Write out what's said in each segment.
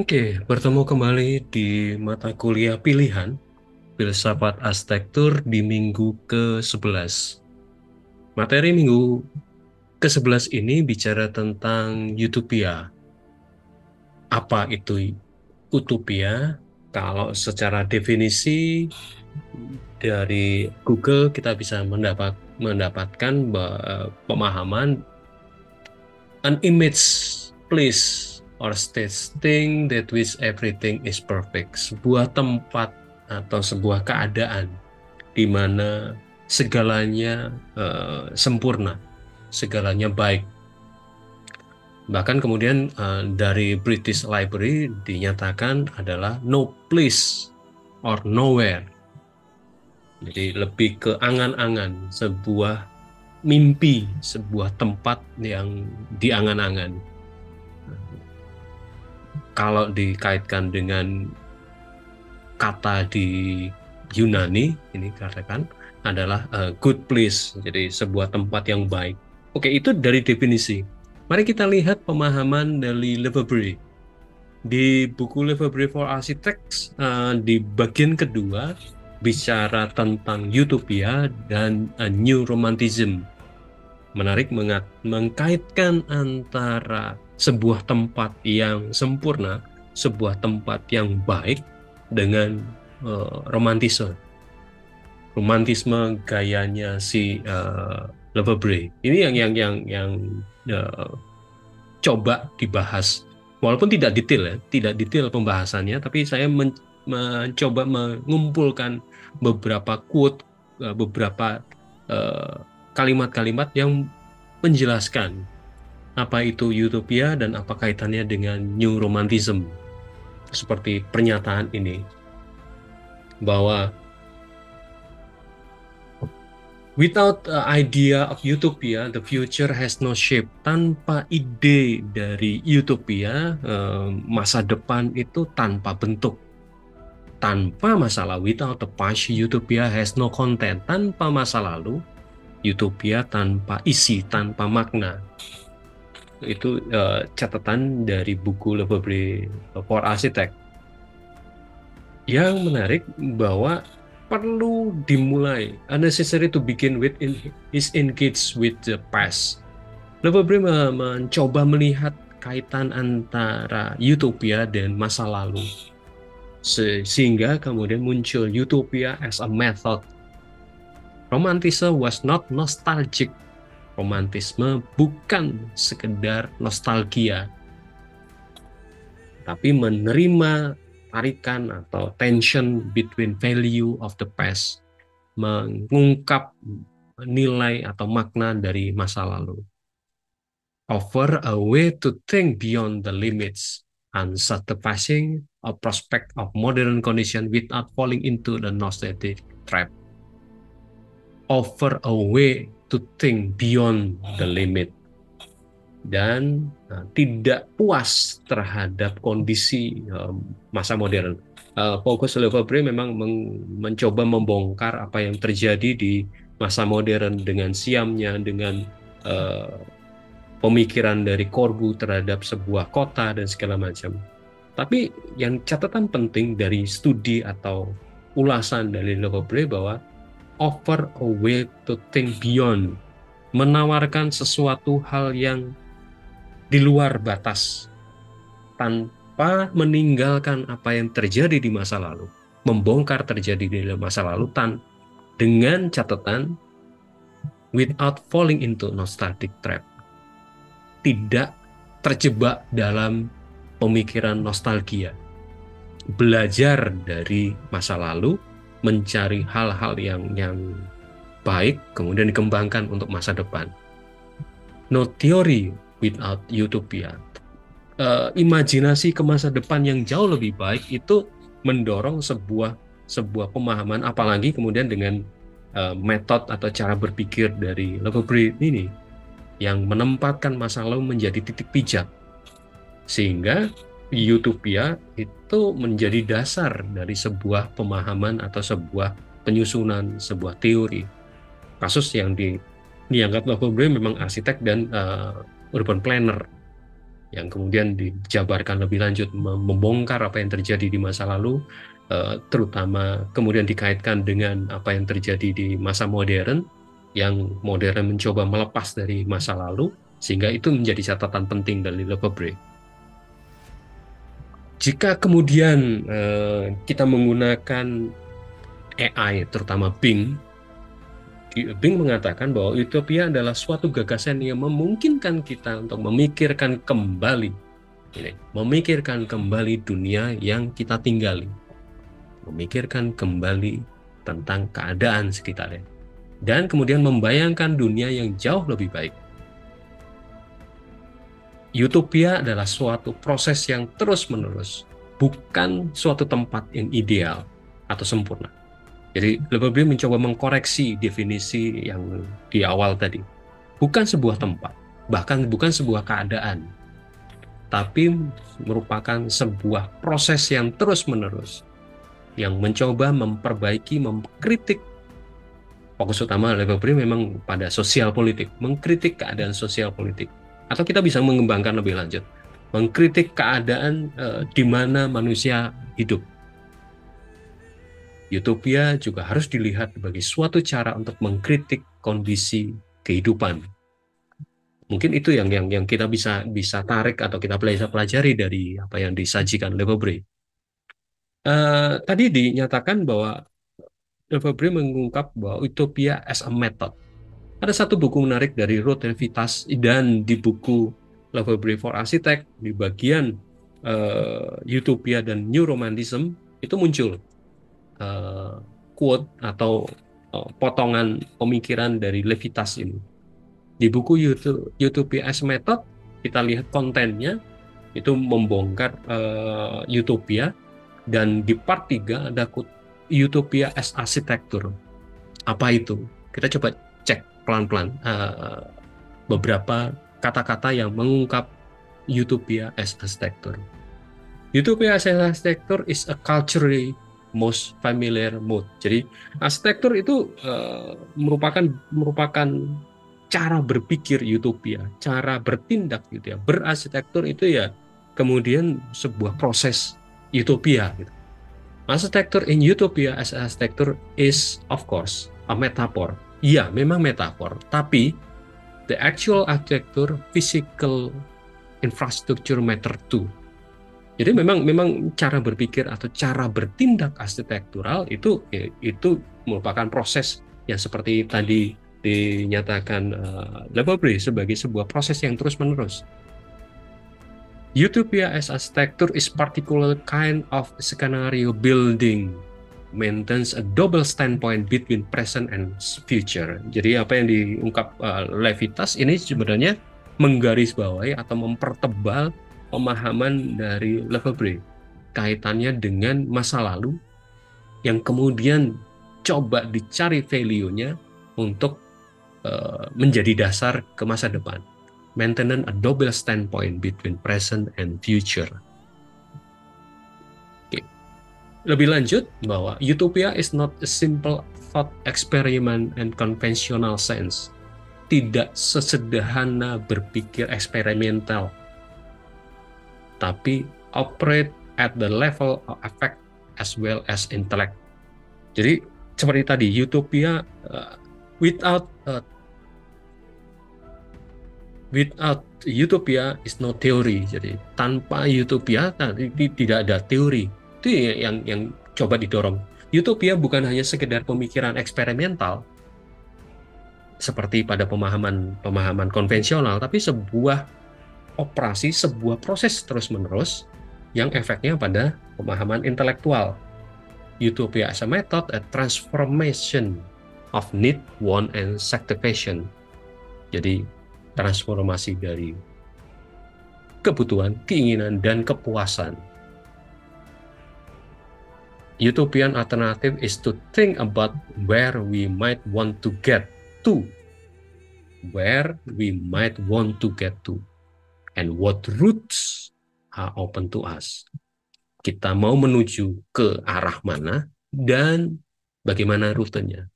Oke, bertemu kembali di mata kuliah pilihan Filsafat Arsitektur di minggu ke-11. Materi minggu ke-11 ini bicara tentang utopia. Apa itu utopia? Kalau secara definisi dari Google kita bisa mendapatkan pemahaman an image, place, or state thing that which everything is perfect. Sebuah tempat atau sebuah keadaan di mana segalanya sempurna, segalanya baik. Bahkan kemudian dari British Library dinyatakan adalah no place or nowhere. Jadi lebih ke angan-angan, sebuah mimpi, sebuah tempat yang diangan-angan. Kalau dikaitkan dengan kata di Yunani, ini katakan adalah good place, jadi sebuah tempat yang baik. Oke, itu dari definisi. Mari kita lihat pemahaman dari Lefebvre. Di buku Lefebvre for Architects, di bagian kedua, bicara tentang utopia dan new romanticism. Menarik mengkaitkan antara sebuah tempat yang sempurna, sebuah tempat yang baik dengan romantisme. Romantisme gayanya si Lefebvre. Ini yang uh, coba dibahas. Walaupun tidak detail ya, tidak detail pembahasannya, tapi saya mencoba mengumpulkan beberapa quote, beberapa kalimat-kalimat yang menjelaskan apa itu utopia dan apa kaitannya dengan new romantism. Seperti pernyataan ini, bahwa without idea of utopia, the future has no shape. Tanpa ide dari utopia, masa depan itu tanpa bentuk. Tanpa masa lalu, without the past, utopia has no content. Tanpa masa lalu, utopia tanpa isi, tanpa makna. Itu catatan dari buku Lefebvre for Architect. Yang menarik bahwa perlu dimulai, unnecessary to begin with is engaged with the past. Lefebvre mencoba melihat kaitan antara utopia dan masa lalu, sehingga kemudian muncul utopia as a method. Romantisme was not nostalgic. Romantisme bukan sekedar nostalgia, tapi menerima tarikan atau tension between value of the past, mengungkap nilai atau makna dari masa lalu. Offer a way to think beyond the limits and satisfying a prospect of modern condition without falling into the nostalgic trap. Offer a way to think beyond the limit, dan tidak puas terhadap kondisi masa modern. Fokus Lefebvre memang mencoba membongkar apa yang terjadi di masa modern dengan siamnya, dengan pemikiran dari Corbu terhadap sebuah kota dan segala macam. Tapi yang catatan penting dari studi atau ulasan dari Lefebvre bahwa offer a way to think beyond, menawarkan sesuatu hal yang di luar batas, tanpa meninggalkan apa yang terjadi di masa lalu, membongkar terjadi di masa lalu dengan catatan without falling into nostalgic trap, tidak terjebak dalam pemikiran nostalgia, belajar dari masa lalu, mencari hal-hal yang baik, kemudian dikembangkan untuk masa depan. No theory without utopia. Imajinasi ke masa depan yang jauh lebih baik itu mendorong sebuah pemahaman, apalagi kemudian dengan metode atau cara berpikir dari Lefebvre ini yang menempatkan masa lalu menjadi titik pijak, sehingga utopia itu menjadi dasar dari sebuah pemahaman atau sebuah penyusunan sebuah teori. Kasus yang diangkat Lefebvre memang arsitek dan urban planner. yang kemudian dijabarkan lebih lanjut, membongkar apa yang terjadi di masa lalu, terutama kemudian dikaitkan dengan apa yang terjadi di masa modern, yang modern mencoba melepas dari masa lalu, sehingga itu menjadi catatan penting dari Le Verbrier. Jika kemudian kita menggunakan AI, terutama Bing mengatakan bahwa utopia adalah suatu gagasan yang memungkinkan kita untuk memikirkan kembali dunia yang kita tinggali, memikirkan kembali tentang keadaan sekitarnya, dan kemudian membayangkan dunia yang jauh lebih baik. Utopia adalah suatu proses yang terus-menerus, bukan suatu tempat yang ideal atau sempurna. Jadi Le Verbrier mencoba mengkoreksi definisi yang di awal tadi. Bukan sebuah tempat, bahkan bukan sebuah keadaan, tapi merupakan sebuah proses yang terus-menerus, yang mencoba memperbaiki, mengkritik. Fokus utama Le Verbrier memang pada sosial politik, mengkritik keadaan sosial politik. Atau kita bisa mengembangkan lebih lanjut, mengkritik keadaan di mana manusia hidup. Utopia juga harus dilihat sebagai suatu cara untuk mengkritik kondisi kehidupan. Mungkin itu yang kita bisa tarik atau kita pelajari dari apa yang disajikan Le Verbrier. Tadi dinyatakan bahwa Le Verbrier mengungkap bahwa utopia as a method. Ada satu buku menarik dari Roth and Vitas, dan di buku Le Verbrier for Architect di bagian Utopia dan New Romanticism itu muncul quote atau potongan pemikiran dari Levitas ini. Di buku Utopia as Method, kita lihat kontennya, itu membongkar utopia, dan di part 3 ada Utopia as Architecture. Apa itu? Kita coba cek pelan-pelan beberapa kata-kata yang mengungkap Utopia as Architecture. Utopia as Architecture is a culturally most familiar mode. Jadi arsitektur itu merupakan cara berpikir utopia, cara bertindak gitu ya. Berarsitektur itu ya kemudian sebuah proses utopia gitu. Arsitektur in utopia as arsitektur is of course a metaphor. Iya, memang metafor, tapi the actual architecture physical infrastructure matter too. Jadi memang cara berpikir atau cara bertindak arsitektural itu merupakan proses yang seperti tadi dinyatakan Le Verbrier sebagai sebuah proses yang terus-menerus. Utopia as architecture is particular kind of scenario building, maintains a double standpoint between present and future. Jadi apa yang diungkap Levitas ini sebenarnya menggarisbawahi atau mempertebal pemahaman dari Le Verbrier kaitannya dengan masa lalu yang kemudian coba dicari value-nya untuk menjadi dasar ke masa depan. Maintain a double standpoint between present and future. Okay. Lebih lanjut bahwa utopia is not a simple thought experiment and conventional sense. Tidak sesederhana berpikir eksperimental, tapi operate at the level of affect as well as intellect. Jadi seperti tadi, utopia without utopia is no theory. Jadi tanpa utopia tidak ada teori. Itu yang coba didorong. Utopia bukan hanya sekedar pemikiran eksperimental seperti pada pemahaman konvensional, tapi sebuah operasi, sebuah proses terus-menerus yang efeknya pada pemahaman intelektual. Utopia as a method, a transformation of need, want, and satisfaction. Jadi transformasi dari kebutuhan, keinginan, dan kepuasan. Utopian alternative is to think about where we might want to get to. Where we might want to get to. And what routes are open to us. Kita mau menuju ke arah mana dan bagaimana rutenya.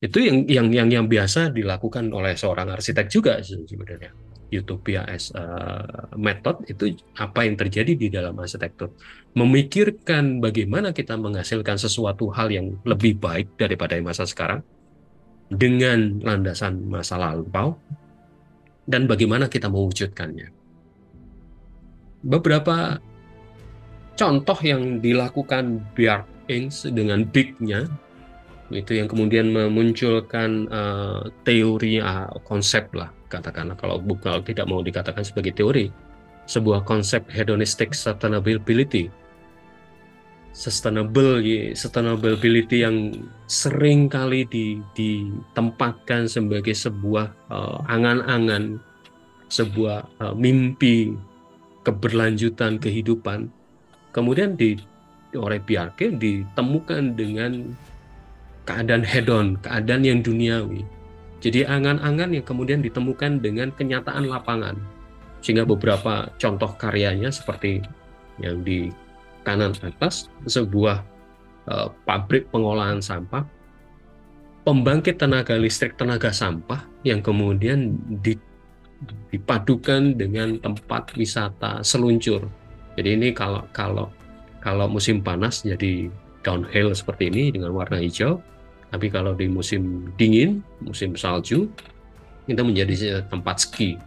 Itu yang biasa dilakukan oleh seorang arsitek juga sebenarnya. utopia as a method, itu apa yang terjadi di dalam arsitektur. Memikirkan bagaimana kita menghasilkan sesuatu hal yang lebih baik daripada masa sekarang dengan landasan masa lampau, dan bagaimana kita mewujudkannya. Beberapa contoh yang dilakukan Bjarke Ingels dengan big-nya, itu yang kemudian memunculkan teori konsep lah, katakanlah, kalau tidak mau dikatakan sebagai teori, sebuah konsep hedonistic sustainability yang sering kali ditempatkan sebagai sebuah angan-angan, sebuah mimpi keberlanjutan kehidupan, kemudian oleh Bjarke ditemukan dengan keadaan hedon, keadaan yang duniawi. Jadi angan-angan yang kemudian ditemukan dengan kenyataan lapangan. Sehingga beberapa contoh karyanya seperti yang di kanan atas, sebuah pabrik pengolahan sampah, pembangkit tenaga listrik tenaga sampah yang kemudian dipadukan dengan tempat wisata seluncur. Jadi ini kalau musim panas jadi downhill seperti ini dengan warna hijau, tapi kalau di musim dingin, musim salju, itu menjadi tempat ski.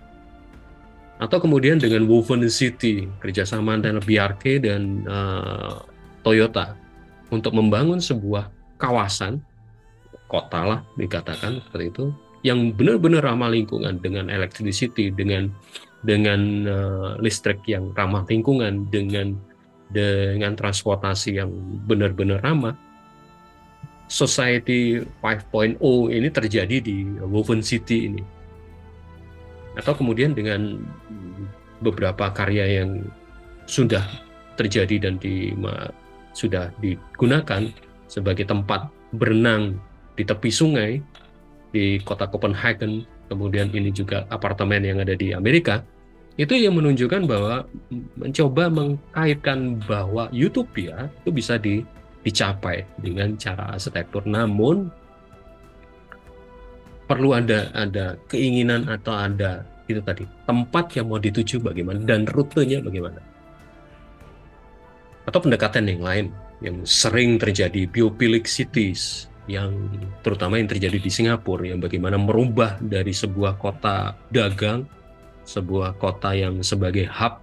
Atau kemudian dengan Woven City, kerjasama antara Bjarke dan Toyota untuk membangun sebuah kawasan, kota lah dikatakan seperti itu, yang benar-benar ramah lingkungan, dengan electricity, dengan listrik yang ramah lingkungan, dengan transportasi yang benar-benar ramah. Society 5.0 ini terjadi di Woven City ini. Atau kemudian dengan beberapa karya yang sudah terjadi dan sudah digunakan sebagai tempat berenang di tepi sungai di kota Copenhagen, kemudian ini juga apartemen yang ada di Amerika, itu yang menunjukkan bahwa mencoba mengkaitkan bahwa utopia itu bisa dicapai dengan cara arsitektur, namun perlu ada keinginan atau ada itu tadi, tempat yang mau dituju bagaimana dan rutenya bagaimana. Atau pendekatan yang lain yang sering terjadi, biophilic cities, yang terutama yang terjadi di Singapura, yang bagaimana merubah dari sebuah kota dagang, sebuah kota yang sebagai hub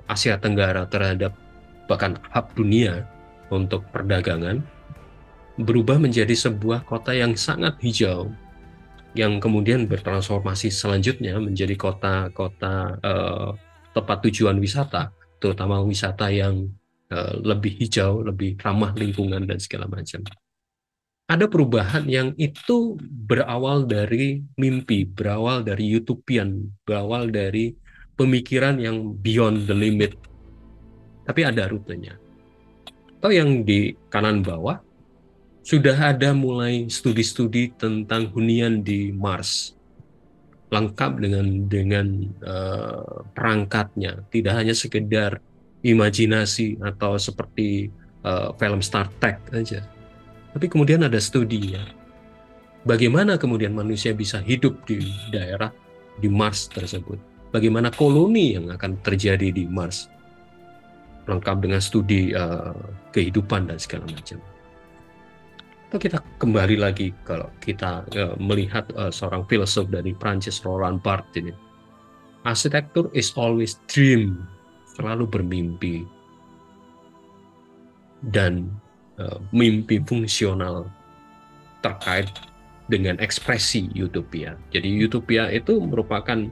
Asia Tenggara terhadap bahkan hub dunia untuk perdagangan, berubah menjadi sebuah kota yang sangat hijau, yang kemudian bertransformasi selanjutnya menjadi kota-kota tempat tujuan wisata, terutama wisata yang lebih hijau, lebih ramah lingkungan dan segala macam. Ada perubahan yang itu berawal dari mimpi, berawal dari utopian, berawal dari pemikiran yang beyond the limit, tapi ada rutenya. Atau yang di kanan bawah, sudah ada mulai studi-studi tentang hunian di Mars, lengkap dengan perangkatnya, tidak hanya sekedar imajinasi atau seperti film Star Trek aja, tapi kemudian ada studinya. Bagaimana kemudian manusia bisa hidup di daerah di Mars tersebut? Bagaimana koloni yang akan terjadi di Mars? Lengkap dengan studi kehidupan dan segala macam. Atau kita kembali lagi, kalau kita melihat seorang filsuf dari Prancis, Roland Barthes ini, arsitektur is always dream, selalu bermimpi, dan mimpi fungsional terkait dengan ekspresi utopia. Jadi utopia itu merupakan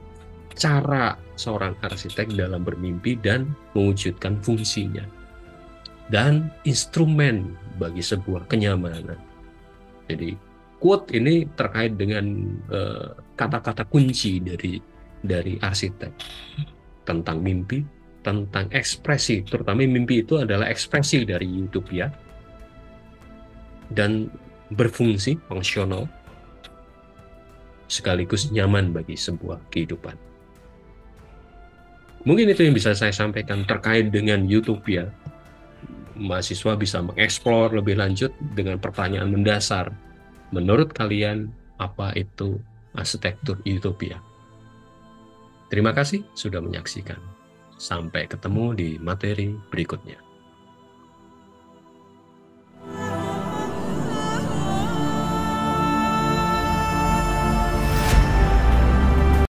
cara seorang arsitek dalam bermimpi dan mewujudkan fungsinya, dan instrumen bagi sebuah kenyamanan. Jadi quote ini terkait dengan kata-kata kunci dari arsitek tentang mimpi, tentang ekspresi, terutama mimpi itu adalah ekspresi dari utopia, dan berfungsi, fungsional, sekaligus nyaman bagi sebuah kehidupan. Mungkin itu yang bisa saya sampaikan terkait dengan utopia. Mahasiswa bisa mengeksplor lebih lanjut dengan pertanyaan mendasar. Menurut kalian, apa itu arsitektur utopia? Terima kasih sudah menyaksikan. Sampai ketemu di materi berikutnya.